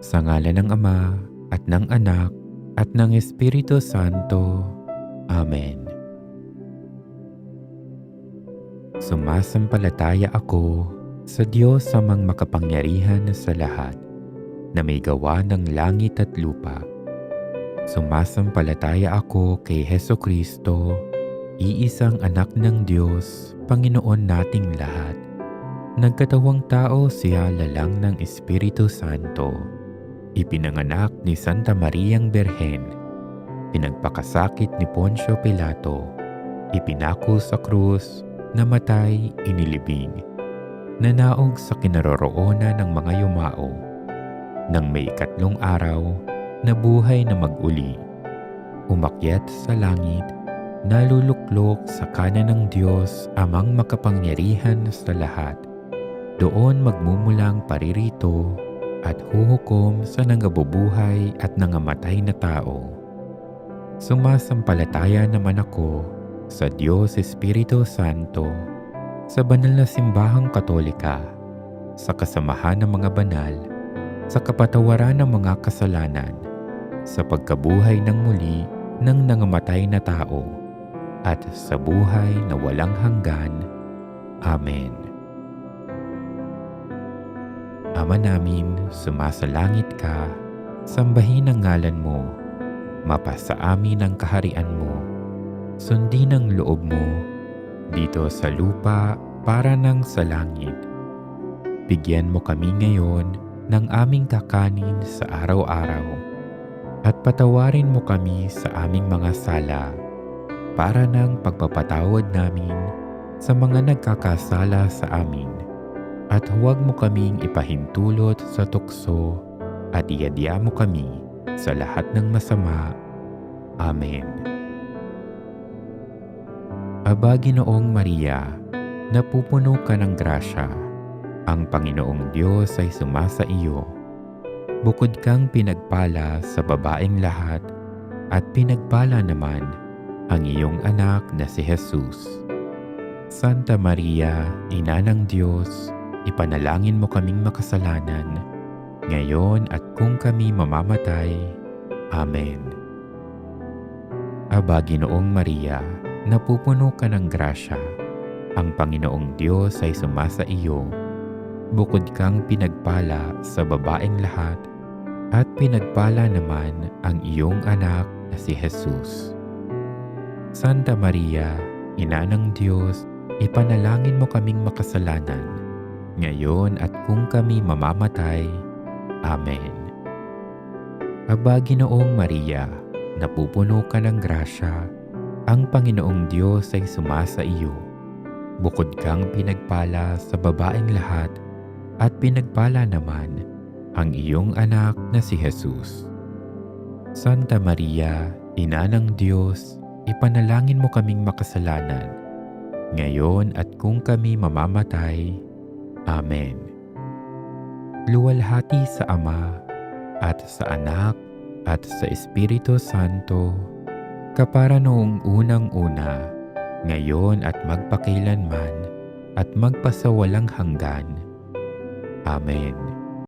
Sa ngalan ng Ama, at ng Anak, at ng Espiritu Santo. Amen. Sumasampalataya ako sa Diyos amang makapangyarihan sa lahat, na may gawa ng langit at lupa. Sumasampalataya ako kay Hesukristo, iisang anak ng Diyos, Panginoon nating lahat. Nagkatawang tao siya lalang ng Espiritu Santo. Ipinanganak ni Santa Mariang Berhen. Pinagpakasakit ni Poncio Pilato. Ipinako sa krus, namatay, inilibing. Nanaog sa kinaroroonan ng mga yumao. Nang may ikatlong araw, nabuhay na mag-uli. Umakyat sa langit, naluluklok sa kanan ng Diyos amang makapangyarihan sa lahat. Doon magmumulang paririto at huhukom sa nangabubuhay at nangamatay na tao. Sumasampalataya naman ako sa Diyos Espiritu Santo, sa banal na simbahang Katolika, sa kasamahan ng mga banal, sa kapatawaran ng mga kasalanan, sa pagkabuhay ng muli ng nangamatay na tao, at sa buhay na walang hanggan. Amen. Ama namin, sumasalangit ka, sambahin ang ngalan mo, mapasa amin ang kaharian mo, sundin ang loob mo, dito sa lupa para nang sa langit. Bigyan mo kami ngayon ng aming kakanin sa araw-araw, at patawarin mo kami sa aming mga sala, para ng pagpapatawad namin sa mga nagkakasala sa amin. At huwag mo kaming ipahintulot sa tukso, at iadya mo kami sa lahat ng masama. Amen. Aba, Ginoong Maria, napupuno ka ng grasya. Ang Panginoong Diyos ay sumasa iyo. Bukod kang pinagpala sa babaeng lahat, at pinagpala naman ang iyong anak na si Jesus. Santa Maria, Ina ng Diyos, ipanalangin mo kaming makasalanan, ngayon at kung kami mamamatay. Amen. Aba, Ginoong Maria, napupuno ka ng grasya. Ang Panginoong Diyos ay sumasa iyo. Bukod kang pinagpala sa babaeng lahat, at pinagpala naman ang iyong anak na si Jesus. Santa Maria, Ina ng Diyos, ipanalangin mo kaming makasalanan, ngayon at kung kami mamamatay. Amen. Aba, Ginoong Maria, napupuno ka ng grasya. Ang Panginoong Diyos ay sumasa iyo. Bukod kang pinagpala sa babaeng lahat, at pinagpala naman ang iyong anak na si Jesus. Santa Maria, Ina ng Diyos, ipanalangin mo kaming makasalanan, ngayon at kung kami mamamatay. Amen. Luwalhati sa Ama, at sa Anak, at sa Espiritu Santo, kapara noong unang-una, ngayon at magpakailanman, at magpasawalang hanggan. Amen.